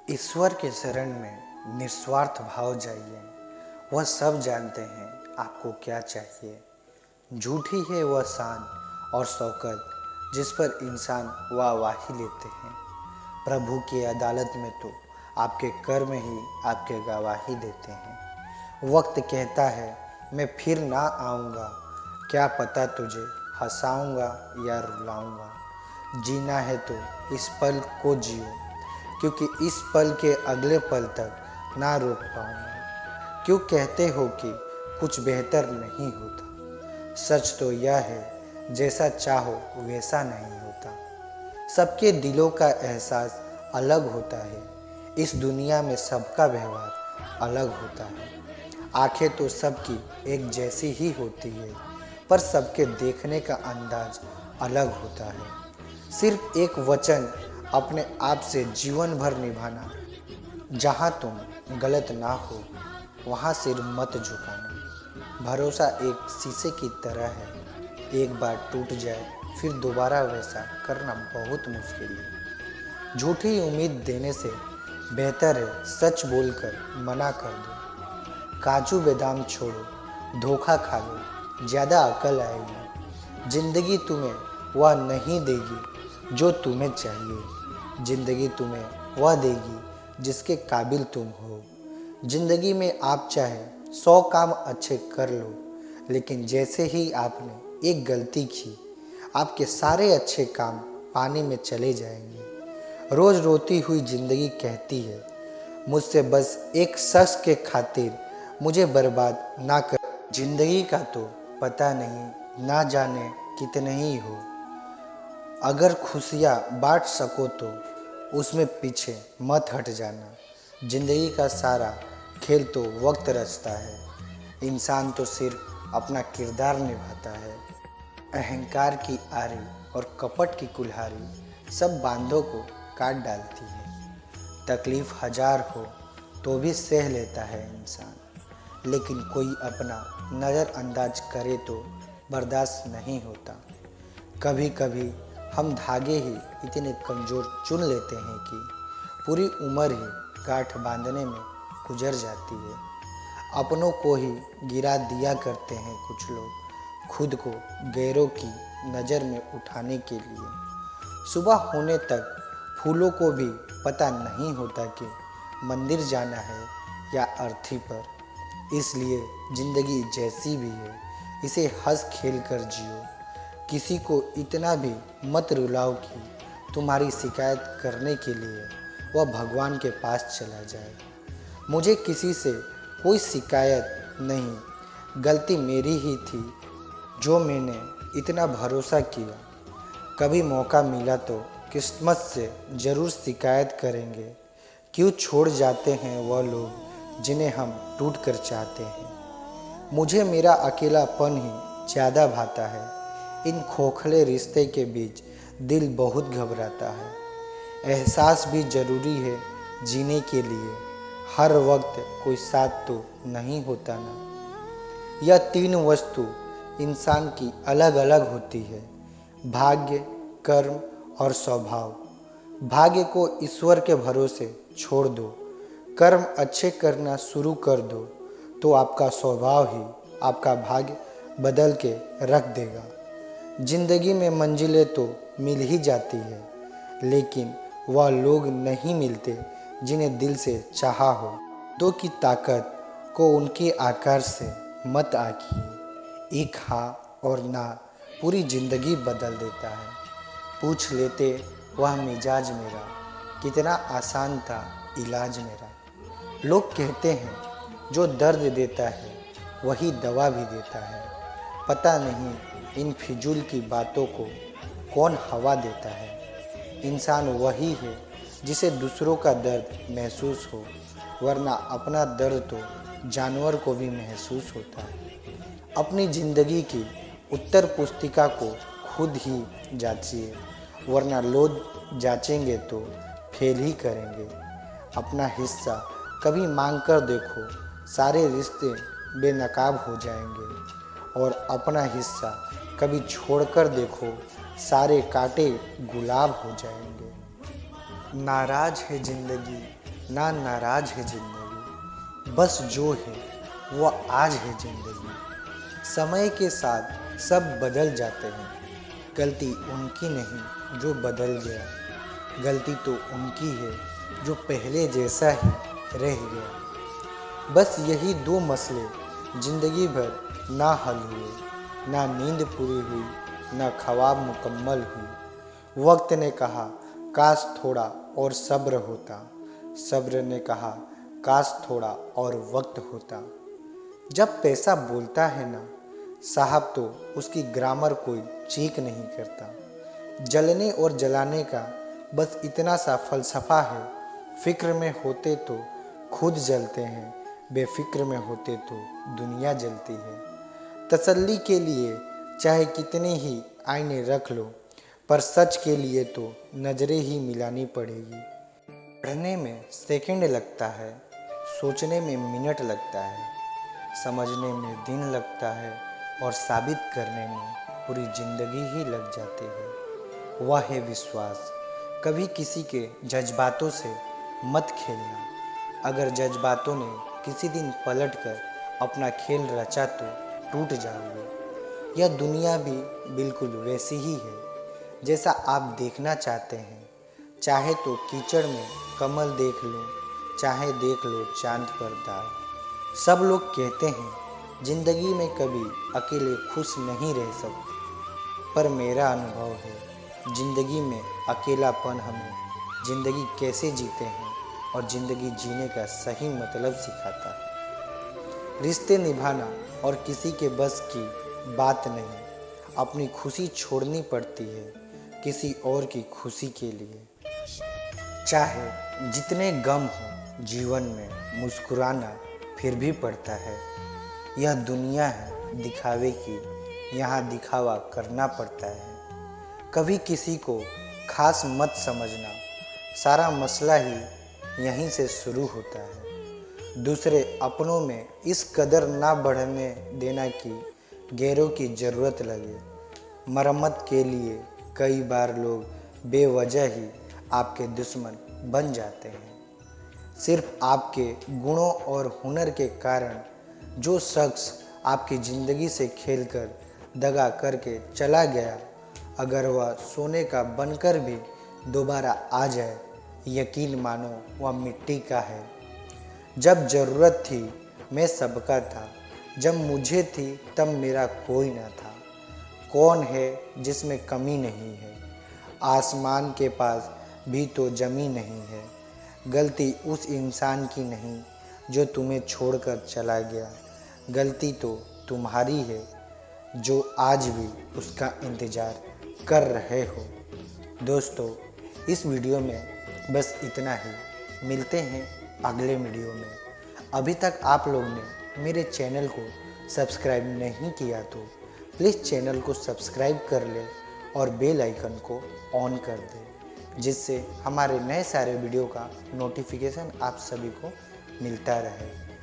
ईश्वर के शरण में निस्वार्थ भाव जाइए। वह सब जानते हैं आपको क्या चाहिए। झूठी है वह शान और शौकत जिस पर इंसान वाहवाही लेते हैं। प्रभु की अदालत में तो आपके कर्म ही आपके गवाही देते हैं। वक्त कहता है मैं फिर ना आऊँगा, क्या पता तुझे हंसाऊँगा या रुलाऊँगा। जीना है तो इस पल को जियो, क्योंकि इस पल के अगले पल तक ना रोक पाऊँगा। क्यों कहते हो कि कुछ बेहतर नहीं होता? सच तो यह है जैसा चाहो वैसा नहीं होता। सबके दिलों का एहसास अलग होता है। इस दुनिया में सबका व्यवहार अलग होता है। आंखें तो सबकी एक जैसी ही होती है, पर सबके देखने का अंदाज अलग होता है। सिर्फ एक वचन अपने आप से जीवन भर निभाना। जहाँ तुम गलत ना हो वहाँ सिर मत झुकाना। भरोसा एक शीशे की तरह है, एक बार टूट जाए फिर दोबारा वैसा करना बहुत मुश्किल है। झूठी उम्मीद देने से बेहतर है सच बोलकर मना कर दो। काजू बादाम छोड़ो, धोखा खा लो, ज़्यादा अकल आएगी। जिंदगी तुम्हें वह नहीं देगी जो तुम्हें चाहिए। जिंदगी तुम्हें वह देगी जिसके काबिल तुम हो। जिंदगी में आप चाहे 100 काम अच्छे कर लो, लेकिन जैसे ही आपने एक गलती की, आपके सारे अच्छे काम पानी में चले जाएंगे। रोज़ रोती हुई जिंदगी कहती है मुझसे बस एक शख्स के खातिर मुझे बर्बाद ना कर। जिंदगी का तो पता नहीं ना जाने कितने ही हो। अगर खुशियाँ बांट सको तो उसमें पीछे मत हट जाना। जिंदगी का सारा खेल तो वक्त रचता है। इंसान तो सिर्फ अपना किरदार निभाता है। अहंकार की आरी और कपट की कुल्हाड़ी सब बांधों को काट डालती है। तकलीफ हजार हो तो भी सह लेता है इंसान, लेकिन कोई अपना नज़रअंदाज करे तो बर्दाश्त नहीं होता। कभी कभी हम धागे ही इतने कमज़ोर चुन लेते हैं कि पूरी उम्र ही गांठ बांधने में गुजर जाती है। अपनों को ही गिरा दिया करते हैं कुछ लोग, खुद को गैरों की नज़र में उठाने के लिए। सुबह होने तक फूलों को भी पता नहीं होता कि मंदिर जाना है या अर्थी पर। इसलिए ज़िंदगी जैसी भी है इसे हंस खेल कर जियो। किसी को इतना भी मत रुलाओ कि तुम्हारी शिकायत करने के लिए वह भगवान के पास चला जाए। मुझे किसी से कोई शिकायत नहीं, गलती मेरी ही थी जो मैंने इतना भरोसा किया। कभी मौका मिला तो किस्मत से ज़रूर शिकायत करेंगे। क्यों छोड़ जाते हैं वह लोग जिन्हें हम टूट कर चाहते हैं। मुझे मेरा अकेलापन ही ज़्यादा भाता है। इन खोखले रिश्ते के बीच दिल बहुत घबराता है। एहसास भी ज़रूरी है जीने के लिए। हर वक्त कोई साथ तो नहीं होता ना। यह तीन वस्तु इंसान की अलग अलग होती है, भाग्य, कर्म और स्वभाव। भाग्य को ईश्वर के भरोसे छोड़ दो, कर्म अच्छे करना शुरू कर दो तो आपका स्वभाव ही आपका भाग्य बदल के रख देगा। जिंदगी में मंजिलें तो मिल ही जाती है, लेकिन वह लोग नहीं मिलते जिन्हें दिल से चाहा हो। दो की ताकत को उनके आकार से मत आंकिए। एक हाँ और ना पूरी ज़िंदगी बदल देता है। पूछ लेते वह मिजाज मेरा, कितना आसान था इलाज मेरा। लोग कहते हैं जो दर्द देता है वही दवा भी देता है। पता नहीं इन फिजूल की बातों को कौन हवा देता है। इंसान वही है जिसे दूसरों का दर्द महसूस हो, वरना अपना दर्द तो जानवर को भी महसूस होता है। अपनी ज़िंदगी की उत्तर पुस्तिका को खुद ही जांचिए, वरना लोग जांचेंगे तो फेल ही करेंगे। अपना हिस्सा कभी मांग कर देखो, सारे रिश्ते बेनकाब हो जाएंगे। और अपना हिस्सा कभी छोड़कर देखो, सारे कांटे गुलाब हो जाएंगे। नाराज है जिंदगी ना नाराज है जिंदगी, बस जो है वह आज है जिंदगी। समय के साथ सब बदल जाते हैं, गलती उनकी नहीं जो बदल गया, गलती तो उनकी है जो पहले जैसा ही रह गया। बस यही दो मसले जिंदगी भर ना हल हुए, ना नींद पूरी हुई ना ख्वाब मुकम्मल हुई। वक्त ने कहा काश थोड़ा और सब्र होता, सब्र ने कहा काश थोड़ा और वक्त होता। जब पैसा बोलता है ना साहब तो उसकी ग्रामर कोई चीक नहीं करता। जलने और जलाने का बस इतना सा फलसफा है, फिक्र में होते तो खुद जलते हैं, बेफिक्र में होते तो दुनिया जलती है। तसल्ली के लिए चाहे कितने ही आईने रख लो, पर सच के लिए तो नजरें ही मिलानी पड़ेगी। पढ़ने में सेकंड लगता है, सोचने में मिनट लगता है, समझने में दिन लगता है और साबित करने में पूरी जिंदगी ही लग जाती है। वह है विश्वास। कभी किसी के जज्बातों से मत खेलना। अगर जज्बातों ने किसी दिन पलट कर अपना खेल रचा तो टूट जाओगे। यह दुनिया भी बिल्कुल वैसी ही है जैसा आप देखना चाहते हैं। चाहे तो कीचड़ में कमल देख लो, चाहे देख लो चांद पर दाग। सब लोग कहते हैं जिंदगी में कभी अकेले खुश नहीं रह सकते, पर मेरा अनुभव है जिंदगी में अकेलापन हमें ज़िंदगी कैसे जीते हैं और ज़िंदगी जीने का सही मतलब सिखाता है। रिश्ते निभाना और किसी के बस की बात नहीं, अपनी खुशी छोड़नी पड़ती है किसी और की खुशी के लिए। चाहे जितने गम हो जीवन में मुस्कुराना फिर भी पड़ता है। यह दुनिया है दिखावे की, यहाँ दिखावा करना पड़ता है। कभी किसी को खास मत समझना, सारा मसला ही यहीं से शुरू होता है। दूसरे अपनों में इस कदर ना बढ़ने देना कि गैरों की ज़रूरत लगे। मरम्मत के लिए कई बार लोग बेवजह ही आपके दुश्मन बन जाते हैं। सिर्फ आपके गुणों और हुनर के कारण जो शख्स आपकी ज़िंदगी से खेलकर दगा करके चला गया, अगर वह सोने का बनकर भी दोबारा आ जाए, यकीन मानो वह मिट्टी का है। जब ज़रूरत थी मैं सबका था, जब मुझे थी तब मेरा कोई ना था। कौन है जिसमें कमी नहीं है, आसमान के पास भी तो ज़मीन नहीं है। गलती उस इंसान की नहीं जो तुम्हें छोड़कर चला गया, गलती तो तुम्हारी है जो आज भी उसका इंतज़ार कर रहे हो। दोस्तों, इस वीडियो में बस इतना ही। मिलते हैं अगले वीडियो में। अभी तक आप लोग ने मेरे चैनल को सब्सक्राइब नहीं किया तो प्लीज़ चैनल को सब्सक्राइब कर लें और बेल आइकन को ऑन कर दें, जिससे हमारे नए सारे वीडियो का नोटिफिकेशन आप सभी को मिलता रहे।